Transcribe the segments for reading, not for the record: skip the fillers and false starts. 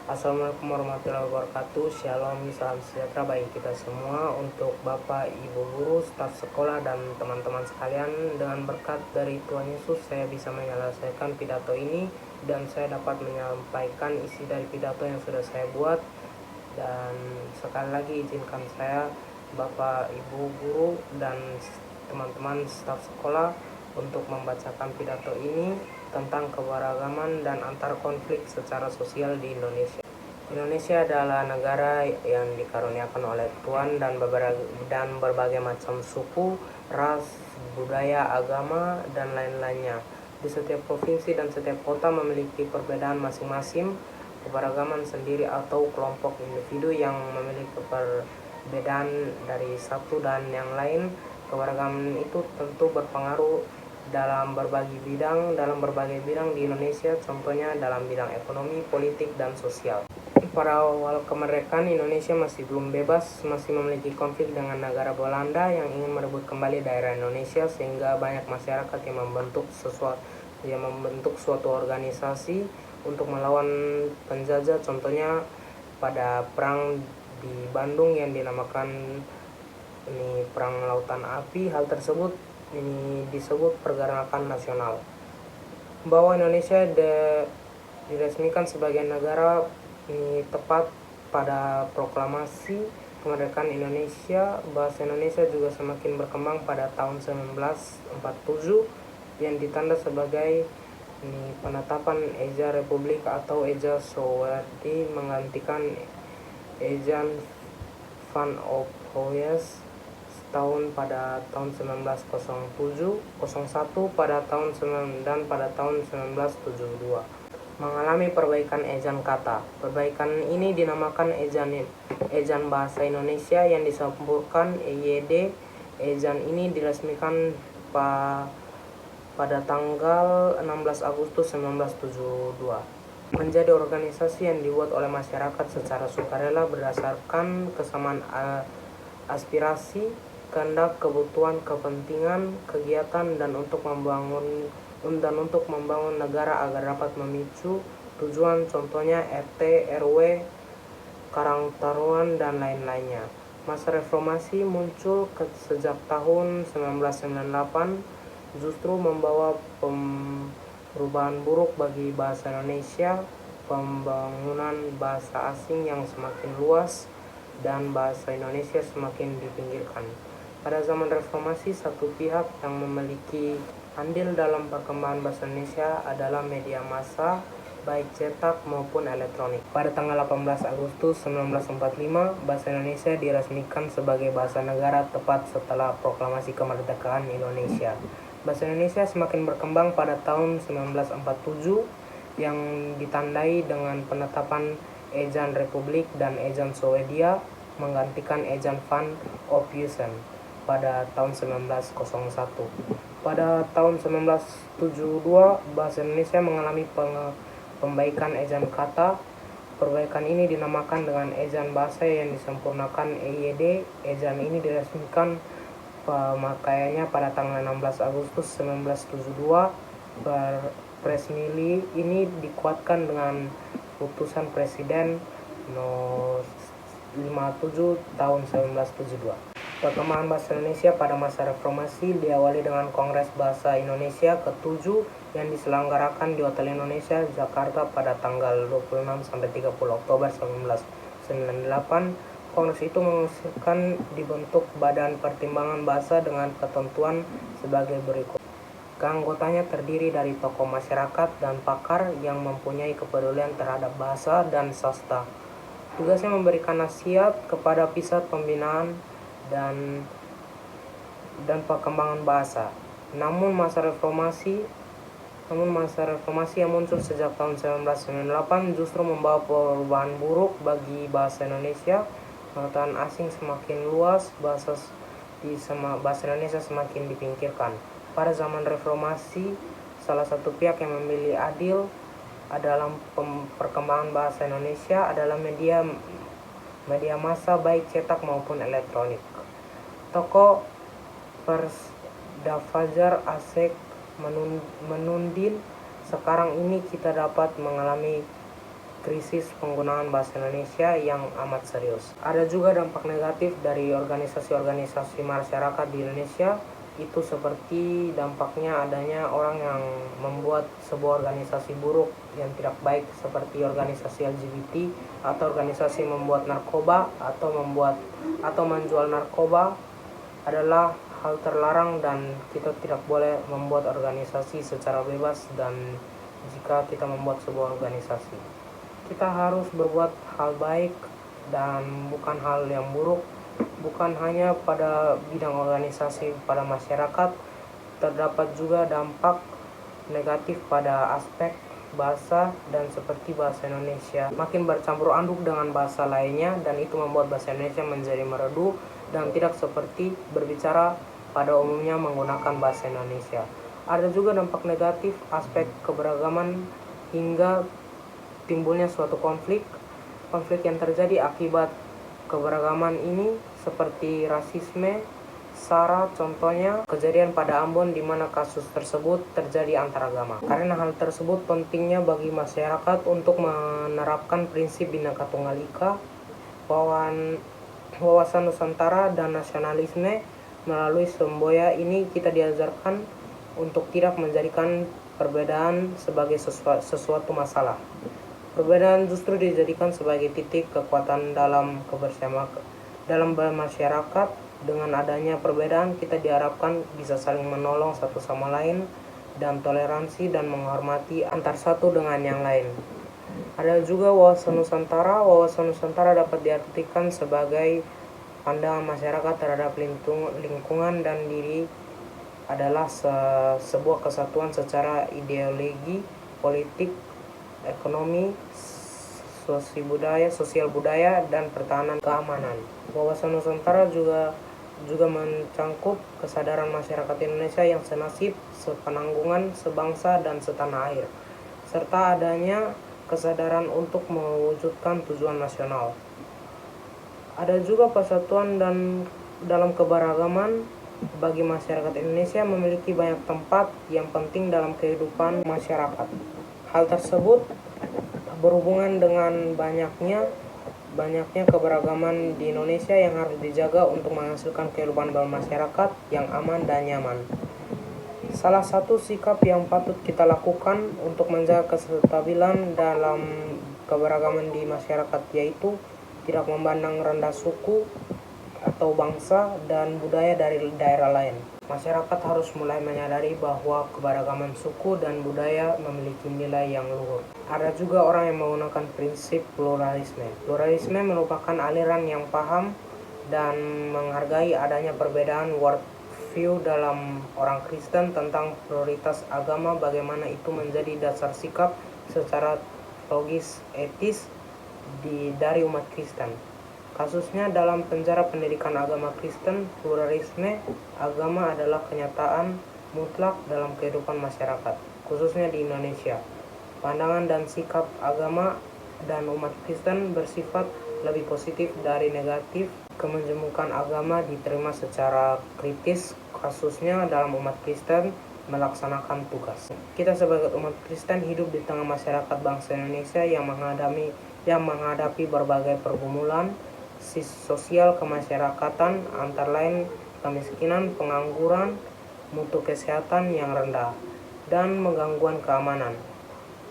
Assalamualaikum warahmatullahi wabarakatuh. Shalom, salam sejahtera bagi kita semua. Untuk Bapak, Ibu guru, staf sekolah, dan teman-teman sekalian, dengan berkat dari Tuhan Yesus saya bisa menyelesaikan pidato ini dan saya dapat menyampaikan isi dari pidato yang sudah saya buat. Dan sekali lagi izinkan saya, Bapak, Ibu guru, dan teman-teman staf sekolah untuk membacakan pidato ini tentang keberagaman dan antar konflik secara sosial di Indonesia. Indonesia adalah negara yang dikaruniakan oleh Tuhan dan berbagai macam suku, ras, budaya, agama, dan lain-lainnya. Di setiap provinsi dan setiap kota memiliki perbedaan masing-masing, keberagaman sendiri atau kelompok individu yang memiliki perbedaan dari satu dan yang lain. Keberagaman itu tentu berpengaruh dalam berbagai bidang di Indonesia, contohnya dalam bidang ekonomi, politik, dan sosial. Pada awal kemerdekaan, Indonesia masih belum bebas, masih memiliki konflik dengan negara Belanda yang ingin merebut kembali daerah Indonesia, sehingga banyak masyarakat yang membentuk suatu organisasi untuk melawan penjajah. Contohnya pada perang di Bandung yang dinamakan Perang Lautan Api. Hal tersebut ini disebut Pergerakan Nasional. Bahwa Indonesia diresmikan sebagai negara ini tepat pada proklamasi kemerdekaan Indonesia. Bahasa Indonesia juga semakin berkembang pada tahun 1947 yang ditanda sebagai penetapan Eja Republik atau Eja Soehardi menggantikan Ejaan Van op Hoyes tahun pada tahun 1901 pada tahun 1972 mengalami perbaikan ejaan kata. Perbaikan ini dinamakan ejaan bahasa Indonesia yang disempurnakan EYD. Ejaan ini diresmikan pada tanggal 16 Agustus 1972. Menjadi organisasi yang dibuat oleh masyarakat secara sukarela berdasarkan kesamaan aspirasi, kehendak, kebutuhan, kepentingan, kegiatan, dan untuk membangun negara agar dapat memicu tujuan, contohnya RT, RW, Karang Tarungan, dan lain-lainnya. Masa reformasi muncul sejak tahun 1998, justru membawa perubahan buruk bagi bahasa Indonesia, pembangunan bahasa asing yang semakin luas, dan bahasa Indonesia semakin dipinggirkan. Pada zaman reformasi, satu pihak yang memiliki andil dalam perkembangan bahasa Indonesia adalah media massa, baik cetak maupun elektronik. Pada tanggal 18 Agustus 1945, bahasa Indonesia diresmikan sebagai bahasa negara tepat setelah proklamasi kemerdekaan Indonesia. Bahasa Indonesia semakin berkembang pada tahun 1947 yang ditandai dengan penetapan Ejaan Republik dan Ejaan Swedia menggantikan Ejaan Van op Hoyes pada tahun 1901. Pada tahun 1972, bahasa Indonesia mengalami pembaikan ejaan kata. Perbaikan ini dinamakan dengan Ejaan Bahasa yang disempurnakan EYD. Ejaan ini diresmikan pemakaiannya pada tanggal 16 Agustus 1972. Presmili ini dikuatkan dengan putusan Presiden No. 57 tahun 1972. Perkembangan bahasa Indonesia pada masa reformasi diawali dengan Kongres Bahasa Indonesia ke-7 yang diselenggarakan di Hotel Indonesia, Jakarta pada tanggal 26-30 Oktober 1998. Kongres itu mengusulkan dibentuk Badan Pertimbangan Bahasa dengan ketentuan sebagai berikut. Keanggotanya terdiri dari tokoh masyarakat dan pakar yang mempunyai kepedulian terhadap bahasa dan sastra. Tugasnya memberikan nasihat kepada Pusat Pembinaan dan perkembangan bahasa. Namun masa reformasi yang muncul sejak tahun 1998 justru membawa perubahan buruk bagi bahasa Indonesia. Pengetahuan asing semakin luas, bahasa Indonesia semakin dipinggirkan. Pada zaman reformasi, salah satu pihak yang memilih adil dalam perkembangan bahasa Indonesia adalah media massa baik cetak maupun elektronik. Tokoh Persda Fajar Asek menundin, sekarang ini kita dapat mengalami krisis penggunaan bahasa Indonesia yang amat serius. Ada juga dampak negatif dari organisasi-organisasi masyarakat di Indonesia, itu seperti dampaknya adanya orang yang membuat sebuah organisasi buruk yang tidak baik seperti organisasi LGBT atau organisasi membuat narkoba atau menjual narkoba adalah hal terlarang dan kita tidak boleh membuat organisasi secara bebas. Dan jika kita membuat sebuah organisasi, kita harus berbuat hal baik dan bukan hal yang buruk. Bukan hanya pada bidang organisasi pada masyarakat, terdapat juga dampak negatif pada aspek bahasa dan seperti bahasa Indonesia makin bercampur aduk dengan bahasa lainnya, dan itu membuat bahasa Indonesia menjadi meredup dan tidak seperti berbicara pada umumnya menggunakan bahasa Indonesia. Ada juga dampak negatif aspek keberagaman hingga timbulnya suatu konflik yang terjadi akibat keberagaman ini seperti rasisme, SARA. Contohnya kejadian pada Ambon di mana kasus tersebut terjadi antaragama. Karena hal tersebut pentingnya bagi masyarakat untuk menerapkan prinsip Bhinneka Tunggal Ika, wawasan Nusantara dan nasionalisme. Melalui semboya ini kita diajarkan untuk tidak menjadikan perbedaan sebagai sesuatu masalah. Perbedaan justru dijadikan sebagai titik kekuatan dalam bermasyarakat. Dengan adanya perbedaan, kita diharapkan bisa saling menolong satu sama lain dan toleransi dan menghormati antar satu dengan yang lain. Ada juga wawasan Nusantara. Wawasan Nusantara dapat diartikan sebagai pandangan masyarakat terhadap lingkungan dan diri adalah sebuah kesatuan secara ideologi, politik, ekonomi, sosial budaya, dan pertahanan keamanan. Wawasan Nusantara juga mencangkup kesadaran masyarakat Indonesia yang senasib, sepenanggungan, sebangsa, dan setanah air, serta adanya kesadaran untuk mewujudkan tujuan nasional. Ada juga persatuan dan dalam keberagaman. Bagi masyarakat Indonesia memiliki banyak tempat yang penting dalam kehidupan masyarakat. Hal tersebut berhubungan dengan banyaknya keberagaman di Indonesia yang harus dijaga untuk menghasilkan kehidupan bermasyarakat yang aman dan nyaman. Salah satu sikap yang patut kita lakukan untuk menjaga kestabilan dalam keberagaman di masyarakat yaitu tidak memandang rendah suku atau bangsa dan budaya dari daerah lain. Masyarakat harus mulai menyadari bahwa keberagaman suku dan budaya memiliki nilai yang luhur. Ada juga orang yang menggunakan prinsip pluralisme. Pluralisme merupakan aliran yang paham dan menghargai adanya perbedaan worldview dalam orang Kristen tentang prioritas agama, bagaimana itu menjadi dasar sikap secara logis etis dari umat Kristen. Kasusnya dalam penjara pendidikan agama Kristen, pluralisme agama adalah kenyataan mutlak dalam kehidupan masyarakat, khususnya di Indonesia. Pandangan dan sikap agama dan umat Kristen bersifat lebih positif dari negatif. Kemenjemukan agama diterima secara kritis, kasusnya dalam umat Kristen melaksanakan tugas. Kita sebagai umat Kristen hidup di tengah masyarakat bangsa Indonesia yang menghadapi berbagai pergumulan sosial kemasyarakatan, antara lain kemiskinan, pengangguran, mutu kesehatan yang rendah, dan gangguan keamanan.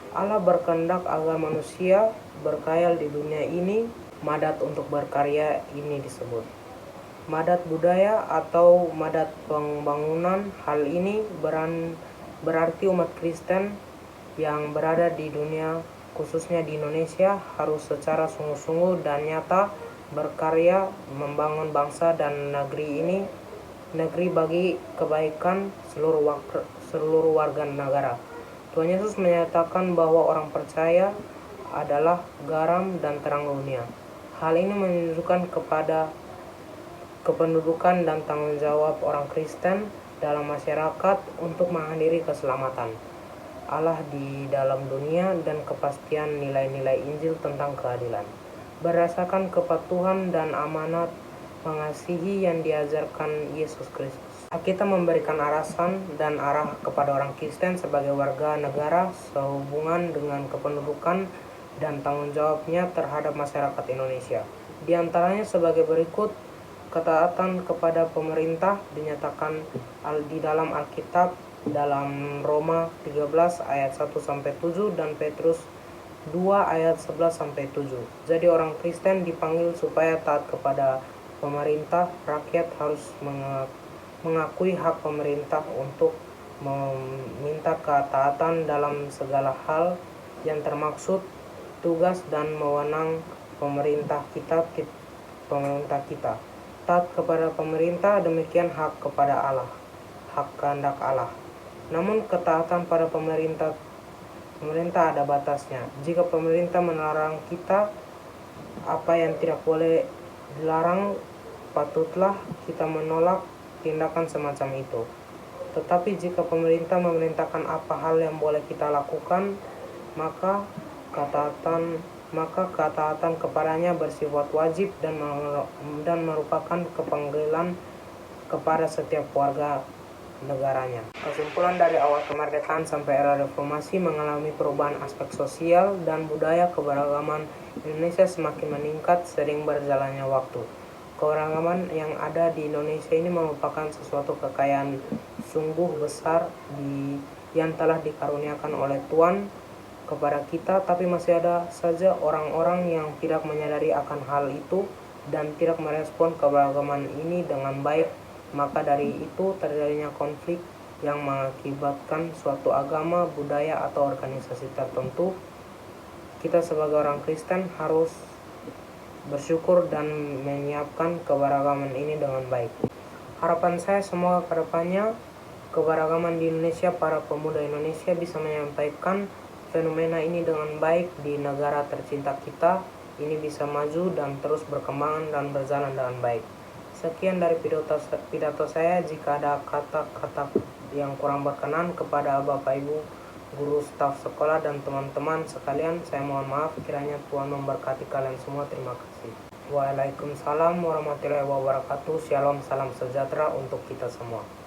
Allah berkehendak agar manusia berkhayal di dunia ini. Madat untuk berkarya ini disebut madat budaya atau madat pembangunan. Hal ini berarti umat Kristen yang berada di dunia, khususnya di Indonesia, harus secara sungguh-sungguh dan nyata berkarya membangun bangsa dan negeri bagi kebaikan seluruh warga negara. Tuhan Yesus menyatakan bahwa orang percaya adalah garam dan terang dunia. Hal ini menunjukkan kepada kependudukan dan tanggung jawab orang Kristen dalam masyarakat untuk menghadiri keselamatan Allah di dalam dunia dan kepastian nilai-nilai Injil tentang keadilan. Berdasarkan kepatuhan dan amanat mengasihi yang diajarkan Yesus Kristus, kita memberikan arahan dan arah kepada orang Kristen sebagai warga negara sehubungan dengan kependudukan dan tanggung jawabnya terhadap masyarakat Indonesia. Di antaranya sebagai berikut: ketaatan kepada pemerintah dinyatakan di dalam Alkitab dalam Roma 13 ayat 1-7 dan Petrus 2 ayat 11-7. Jadi orang Kristen dipanggil supaya taat kepada pemerintah. Rakyat harus mengakui hak pemerintah untuk meminta ketaatan dalam segala hal yang termaksud tugas dan wewenang pemerintah kita. Taat kepada pemerintah demikian hak kepada Allah, hak kehendak Allah. Namun ketaatan pada pemerintah ada batasnya. Jika pemerintah melarang kita apa yang tidak boleh dilarang, patutlah kita menolak tindakan semacam itu. Tetapi jika pemerintah memerintahkan apa hal yang boleh kita lakukan, maka ketaatan kepadanya bersifat wajib dan merupakan kepanggilan kepada setiap warga negaranya. Kesimpulan, dari awal kemerdekaan sampai era reformasi mengalami perubahan aspek sosial dan budaya. Keberagaman Indonesia semakin meningkat sering berjalannya waktu. Keberagaman yang ada di Indonesia ini merupakan sesuatu kekayaan sungguh besar yang telah dikaruniakan oleh Tuhan kepada kita, tapi masih ada saja orang-orang yang tidak menyadari akan hal itu dan tidak merespon keberagaman ini dengan baik. Maka dari itu terjadinya konflik yang mengakibatkan suatu agama, budaya, atau organisasi tertentu. Kita sebagai orang Kristen harus bersyukur dan menyiapkan keberagaman ini dengan baik. Harapan saya semoga kedepannya keberagaman di Indonesia, para pemuda Indonesia bisa menyampaikan fenomena ini dengan baik di negara tercinta kita. Ini bisa maju dan terus berkembang dan berjalan dengan baik. Sekian dari pidato saya. Jika ada kata-kata yang kurang berkenan kepada Bapak Ibu guru, staf sekolah, dan teman-teman sekalian, saya mohon maaf. Kiranya Tuhan memberkati kalian semua. Terima kasih. Waalaikumsalam warahmatullahi wabarakatuh. Shalom, salam sejahtera untuk kita semua.